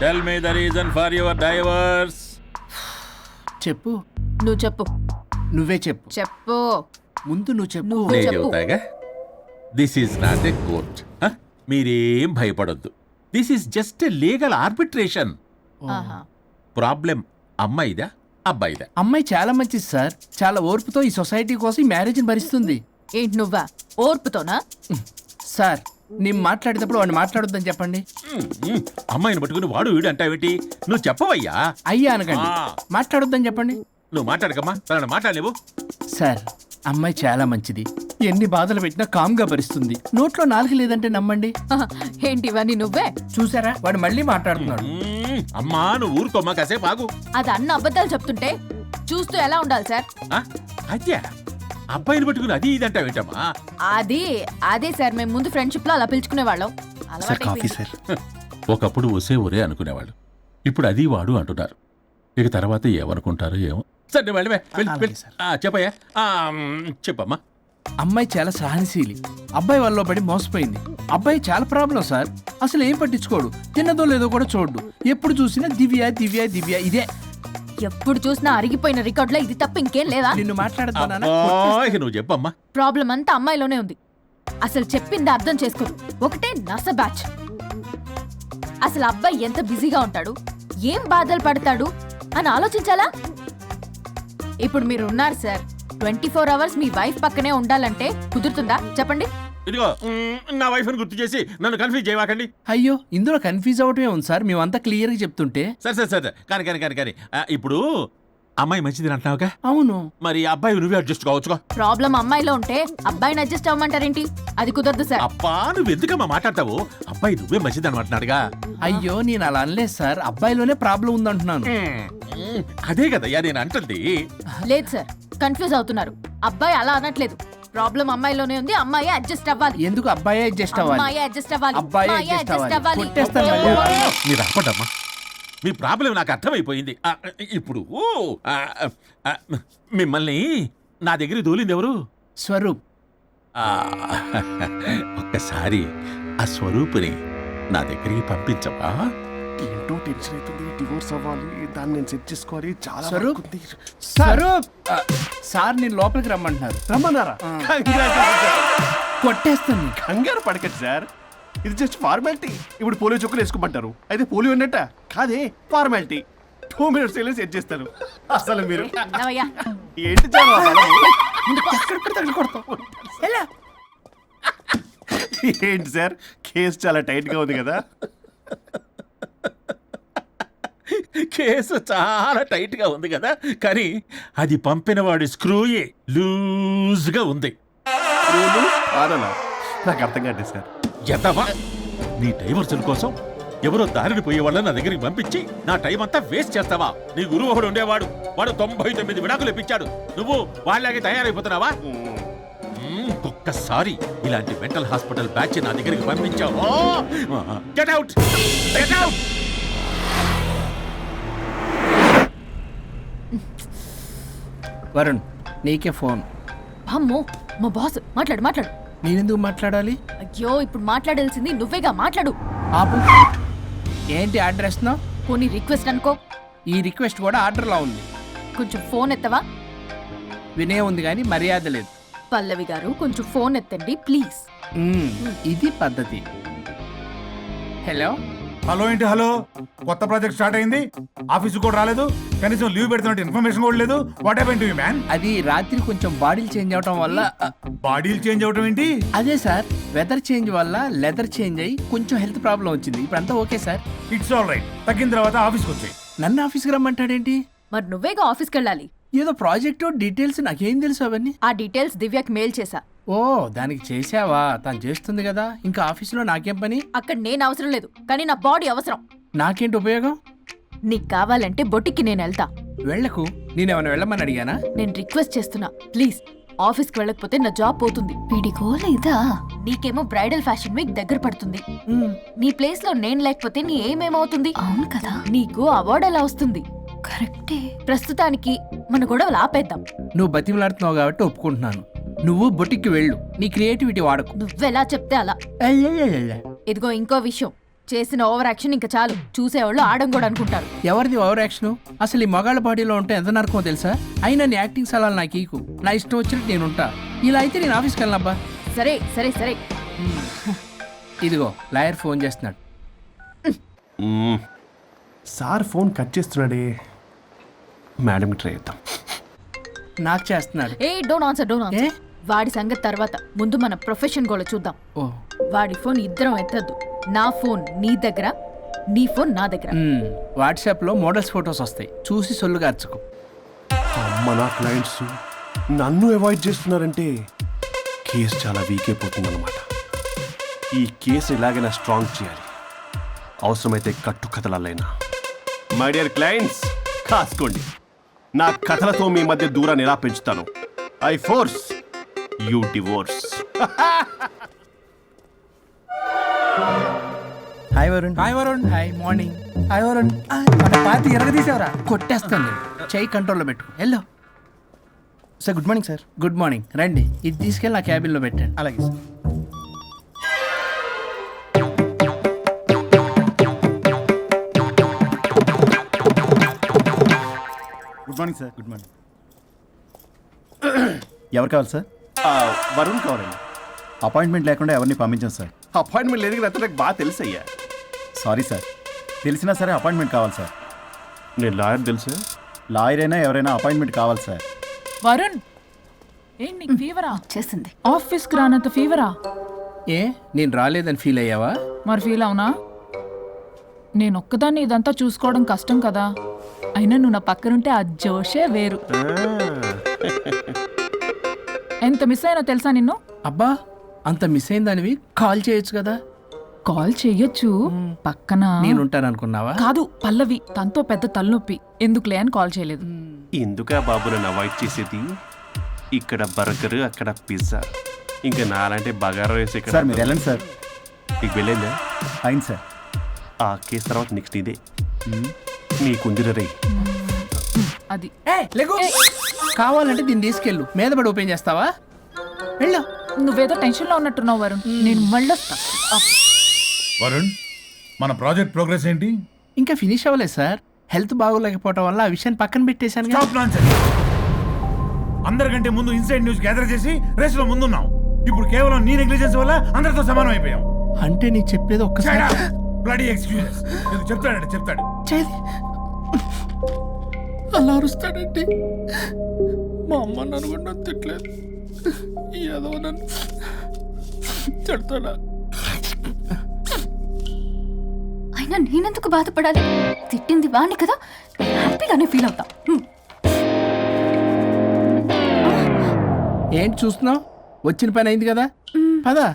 Tell me the reason for your divorce. చెప్పు. నువ్వు చెప్పు. నువ్వే చెప్పు. చెప్పు. ముందు నువ్వు చెప్పు. నేను చెప్పు. చెబుతాగా. This is not a court. మీరేం భయపడొద్దు. This is just a legal arbitration. ఆహా. ప్రాబ్లం అమ్మాయిదా అబ్బాయిదా? అమ్మాయి చాలా మంచిది సార్. చాలా ఓర్పుతో ఈ సొసైటీ కోసం ఈ మ్యారేజ్ని భరిస్తుంది. ఏంటి నువ్వా ఓర్పుతోనా? సార్ నేను మాట్లాడేటప్పుడు వాడిని మాట్లాడొద్దని చెప్పండి. అమ్మాయిని పట్టుకుని వాడు వీడు అంటావేంటి? నువ్వు చెప్పవయ్యా. అయ్యా అనకండి. ఆ. మాట్లాడొద్దని చెప్పండి. నువ్వు మాట్లాడకమ్మా, తనని మాట్లాడలేవు. సార్ అమ్మాయి చాలా మంచిది. ఎన్ని బాధలు పెట్టినా కామ్గా భరిస్తుంది. నోట్లో నాలుగు లేదంటే నమ్మండి. ఆహా. ఏంటి ఇవన్నీ నువ్వే? చూసారా వాడు మళ్ళీ మాట్లాడుతున్నాడు. అమ్మా నువ్వు ఊరుకోమ్మా, కాసేపు ఆగు. అది అన్న అబద్ధాలు చెప్తుంటే చూస్తూ ఎలా ఉండాలి సార్? అద్యా అబ్బాయిని పట్టుకుని అది ఇది అంటావేంటమ్మా? అదే సార్, మేము ముందు ఫ్రెండ్షిప్ లో అలా పిలుచుకునే వాళ్ళం. ఒకప్పుడు ఒసే ఒరే అనుకునేవాళ్ళు. ఇప్పుడు అది వాడు అంటున్నారు. ఇక తర్వాత ఏమనుకుంటారో ఏమో. సరే వెళ్ళవే, అలాగే సార్. చెప్పయ్యా. చెప్పమ్మా. అమ్మాయి చాలా సహనశీలి. అబ్బాయి వాళ్ళలో పడి మోసపోయింది. అబ్బాయి చాలా ప్రాబ్లం సార్. అసలు ఏం పట్టించుకోడు. తిన్నదో లేదో కూడా చూడు. ఎప్పుడు చూసినా దివ్య దివ్య దివ్య ఇదే. ఎప్పుడు చూసినా అరిగిపోయిన రికార్డులో ఇది తప్ప ఇంకేం లేదా? నిన్ను మాట్లాడతానా? ఇక నువ్వు చెప్పమ్మా. ప్రాబ్లం అంతా అమ్మాయిలోనే ఉంది. అసలు చెప్పింది అర్థం చేసుకోదు. ఒకటే నస బ్యాచ్. అసలు అబ్బాయి ఎంత బిజీగా ఉంటాడు, ఏం బాధలు పడతాడు అని ఆలోచించాలా? ఇప్పుడు మీరు ఉన్నారు సార్. 24 hours మీ వైఫ్ పక్కనే ఉండాలంటే కుదురుతుందా చెప్పండి? ఇదిగో నా వైఫ్ ని గుర్తు చేసి నన్ను కన్ఫ్యూజ్ చేయవాకండి. అయ్యో ఇందులో కన్ఫ్యూజ్ అవటమే ఉంది సార్. మేమంతా క్లియర్ గా చెప్తుంటే. సరే కానీ ఇప్పుడు అమ్మాయి మంచిది అంటున్నావుగా? అవును. మరి అబ్బాయి నువ్వే అడ్జస్ట్ కావచ్చుగా. ప్రాబ్లం అమ్మాయిలో ఉంటే అబ్బాయిని అడ్జస్ట్ అవ్వమంటారేంటి? అది కుదరదు సార్. అబ్బా నువ్వు ఎందుకమ్మా మాట్లాడతావు? అబ్బాయి నువ్వే మంచిది అనమాటున్నాడుగా. అయ్యో నేను అలా అనలేదు సార్. అబ్బాయిలోనే ప్రాబ్లం ఉందంటున్నాను. అదే కదయ్యా నేను అంటుంది. లేదు సార్, కన్ఫ్యూజ్ అవుతున్నారు. అబ్బాయి అలా అనట్లేదు. ప్రాబ్లం అమ్మాయిలోనే ఉంది. అమ్మాయి అడ్జస్ట్ అవ్వాలి. ఎందుకు అబ్బాయి అడ్జస్ట్ అవ్వాలి? అమ్మాయి అడ్జస్ట్ అవ్వాలి. అబ్బాయి అమ్మాయి adjust adjust అవ్వాలి. అవ్వాలి. కొట్టేస్తాను మళ్ళీ. మీరు ఆపడమ్మా. మీ ప్రాబ్లం నాకు అర్థమైపోయింది. ఇప్పుడు మిమ్మల్ని నా దగ్గర దూలింది ఎవరు? స్వరూప్. ఒక్కసారి ఆ స్వరూపుని నా దగ్గరికి పంపించవా? ఏంటో టెన్షన్ అవుతుంది. డివోర్స్ అవ్వాలి, దాన్ని నేను సెట్ చేసుకోవాలి. చాలా స్వరూప్. వర్క్ ఉంది. స్వరూప్ సార్ నేను లోపలికి రమ్మంటున్నారు. రమ్మన్నారా? కొట్టేస్తాను. కంగారు పడకండి సార్, ఇది జస్ట్ ఫార్మాలిటీ. ఇప్పుడు పోలియో చుక్కలు వేసుకోమంటారు. అయితే పోలియో ఉన్నట్ట కాదే, ఫార్మాలిటీ. 2 minutes సెట్ చేస్తారు. అసలు మీరు విన్నావయ్యా? ఏంటి చాలా ఏంటి సార్, కేసు చాలా టైట్ గా ఉంది కదా? కేసు చాలా టైట్ గా ఉంది కదా, కానీ అది పంపిన వాడి స్క్రూయే లూజ్ గా ఉంది. ఆడలా నాకు అర్థం కాదు సార్. ఎదవా, నీ డైవర్సుల కోసం ఎవరో దారిని పోయే వాళ్ళని నా దగ్గరికి పంపించి నా టైం అంతా వేస్ట్ చేస్తావా? నీ గురువు ఒకడు ఉండేవాడు, వాడు 99 విడాకులు ఇప్పించాడు. నువ్వు వాళ్ళకి తయారైపోతున్నావా? ఒక్కసారి ఇలాంటి మెంటల్ హాస్పిటల్ బ్యాచ్ నా దగ్గరికి పంపించావు. Get out, get out. Varun నీకే ఫోన్. అమ్మో, మా బాస్. మాట్లాడు మాట్లాడు. నేనెందుకు మాట్లాడాలి? అయ్యో ఇప్పుడు మాట్లాడాల్సింది నువ్వేగా, మాట్లాడు. ఆపు. ఏంటి ఆర్డర్ ఇస్తున్నావు? పోనీ రిక్వెస్ట్ అనుకో. ఈ రిక్వెస్ట్ కూడా ఆర్డర్లా ఉంది. కొంచెం ఫోన్ ఎత్తవా? వినే ఉంది కానీ మర్యాద లేదు. పల్లవి గారు కొంచెం ఫోన్ ఎత్తండి ప్లీజ్. ఇది పద్ధతి. హలో. హలో ఏంటి హలో? కొత్త ప్రాజెక్ట్ స్టార్ట్ అయింది, ఆఫీస్ కూడా రాలేదు, కనీసం లీవ్ పెడుతున్నట్టు ఇన్ఫర్మేషన్ కూడా లేదు. What happened to you man? అది రాత్రి కొంచెం బాడీలు చేంజ్ అవటం వల్ల. బాడీలు చేంజ్ అవటం ఏంటి? అదే సార్, వెదర్ చేంజ్ వల్ల లెదర్ చేంజ్ అయ్యి కొంచెం హెల్త్ ప్రాబ్లం వచ్చింది. ఇప్పుడంతా okay sir. It's all right. తగ్గిన తర్వాత ఆఫీస్కి వచ్చాయి. నన్ను ఆఫీస్కి రమ్మంటాడేంటి? మరి నువ్వేగా ఆఫీస్కి వెళ్ళాలి. ఏదో ప్రాజెక్టు డీటెయిల్స్ నాకేం తెలుసు అవన్నీ. ఆ డీటెయిల్స్ దివ్యకి మెయిల్ చేశా. ఓ దానికి చేసావా? తను చేస్తుంది కదా, ఇంకా ఆఫీసులో నాకేం పని? అక్కడ నేను అవసరం లేదు, కానీ నా బాడీ అవసరం. నాకేంటి ఉపయోగం? నీకు కావాలంటే బొటిక్కి నేను వెళ్తా. వెళ్లకు. నేనేమైనా వెళ్ళమని అడిగానా? నేను రిక్వెస్ట్ చేస్తున్నా ప్లీజ్. ఆఫీస్కి వెళ్ళకపోతే నా జాబ్ పోతుంది. వీడికోలా ఇదా? నీకేమో బ్రైడల్ ఫ్యాషన్ వీక్ దగ్గర పడుతుంది. నీ ప్లేస్ లో నేను లేకపోతే నీ ఏమేమవుతుంది? అవును కదా. నీకు అవార్డు ఎలా వస్తుంది? కరెక్టే. ప్రస్తుతానికి మన గొడవలు ఆపేద్దాం. నువ్వు బతిమలాడుతున్నావు కాబట్టి ఒప్పుకుంటున్నాను. నువ్వు బొటిక్కి వెళ్ళు, నీ క్రియేటివిటీ వాడకు. నువ్వెలా చెప్తే అలా. ఇదిగో ఇంకో విషయం, చేసిన ఓవర్ యాక్షన్ ఇంకా చాలు, చూసేవాళ్ళు ఆడం కూడా అనుకుంటారు. ఎవరిది ఓవర్ యాక్షన్? అసలు ఈ మగాళ్ళ పార్టీలో ఉంటే ఎంత నరకమో తెలుసా? అయినా నీ యాక్టింగ్ సలాలు నాకు ఈకు. నా ఇష్టం వచ్చినట్టు నేను ఉంటా. ఇలా అయితే నేను ఆఫీస్కి వెళ్ళనబ్బా. సరే సరే సరే. ఇదిగో లాయర్ ఫోన్ చేస్తున్నాడు. సార్ ఫోన్ కట్ చేస్తున్నాడే. మేడంకి ట్రై చేద్దాం. నాకు చేస్తున్నాడు. ఏ డోంట్ ఆన్సర్, డోంట్ ఏ? ఆన్సర్. వాడి సంగతి తర్వాత, ముందు మన ప్రొఫెషన్ కూడా చూద్దాం. ఓ వాడి ఫోన్ ఇద్దరం ఎత్తద్దు. నా ఫోన్ నీ దగ్గర, నీ ఫోన్ నా దగ్గర. వాట్సాప్లో మోడల్స్ ఫొటోస్ వస్తాయి, చూసి సొల్లుగా అర్చుకో. అమ్మ, నా క్లయింట్స్ నన్ను అవాయిడ్ చేస్తున్నారంటే కేసు చాలా వీక్ అయిపోతుంది అనమాట. ఈ కేసు ఎలాగైనా స్ట్రాంగ్ చేయాలి, అవసరమైతే కట్టు కథలైనా. మై డియర్ క్లయింట్స్, కాసుకోండి. నా కథలతో మీ మధ్య దూరాన్ని ఎలా పెంచుతాను. I force you divorce. Hi Varun. Hi Varun. Hi morning. Hi Varun. మన పార్టీ ఎరగదీసావరా? కొట్టేస్తాను నేను. చెయ్యి కంట్రోల్లో పెట్టుకో. Hello. Sir good morning sir. Good morning. రండి, ఇది తీసుకెళ్ళి నా క్యాబిన్లో పెట్టండి. అలాగే sir. Good morning sir. Good morning. ఎవరు కావాలి సార్? వరుణ్ కావాలండి. అపాయింట్మెంట్ లేకుండా ఎవరిని పంపించాం సార్. అపాయింట్మెంట్ లేదు కదా, నాకు బాగా తెలుసు అయ్యా. సారీ సార్, తెలిసినా సరే అపాయింట్మెంట్ కావాలి సార్. నేను లాయర్ తెలుసు. లాయర్ అయినా ఎవరైనా అపాయింట్మెంట్ కావాలి సార్. వరుణ్, ఏంటి నీకు ఫీవరా? చేసింది. ఆఫీస్కి రానంత ఫీవరా? ఏ నేను రాలేదని ఫీల్ అయ్యావా? మరి ఫీల్ అవునా? నేను ఒక్కదాన్ని ఇదంతా చూసుకోవడం కష్టం కదా. అయినా నువ్వు నా పక్కనుంటే ఆ జోషే వేరు. ఎంత మిస్ అయినా తెలుసా నిన్ను? అబ్బా, అంత మిస్ అయిందానివి కాల్ చేయొచ్చు కదా. కాల్ చెయ్యొచ్చు, పక్కన నేనుంటాను అనుకున్నావా? కాదు, పల్లవి తనతో పెద్ద తలనొప్పి, ఎందుకులే అని కాల్ చేయలేదు. ఎందుకా బాబు నన్ను అవాయిడ్ చేసేది? ఇక్కడ బర్గర్, అక్కడ పిజ్జా, ఇంకా నాలంటే బగారా వేసి ఇక్కడ. సార్ మీరు వెళ్ళండి సార్. నీకు వెళ్ళిందా? అయింది సార్. ఆ కేసు తర్వాత నెక్స్ట్ ఇదే నీకుందిర రే. అది కావాలంటే దీన్ని తీసుకెళ్ళు, మీద పడి ఓపెన్ చేస్తావా? వెళ్ళు. నువ్వేదో టెన్షన్లో ఉన్నట్టున్నావు వరుణ్. నేను మళ్ళొస్తా. వరుణ్, మన ప్రాజెక్ట్ ప్రోగ్రెస్ ఏంటి? ఇంకా ఫినిష్ అవ్వలేదు సార్. హెల్త్ బాగోలేకపోవడం వల్ల ఆ విషయాన్ని పక్కన పెట్టేశాను. Stop nonsense. అందరికంటే ముందు ఇన్సైడ్ న్యూస్ గ్యాదర్ చేసి రేస్ లో ముందున్నాం. ఇప్పుడు కేవలం నీ నెగ్లిజెన్స్ వల్ల అందరితో సమానం అయిపోయాం. అంటే నీకు చెప్పేది ఒక్కసారి బ్లడీ ఎక్స్క్యూజెస్. చెప్తాడంటే చెప్తాడు. చేది అలా అరుస్తాడంటే మా అమ్మ నన్ను కూడా నన్ను తిట్టలేదు, ఏదో నన్ను తిడతాడా? అయినా నేనెందుకు బాధపడాలి? తిట్టింది వాణ్ణి కదా, హ్యాపీగానే ఫీల్ అవుతా. ఏంటి చూస్తున్నావు? వచ్చిన పని అయింది కదా, పదా.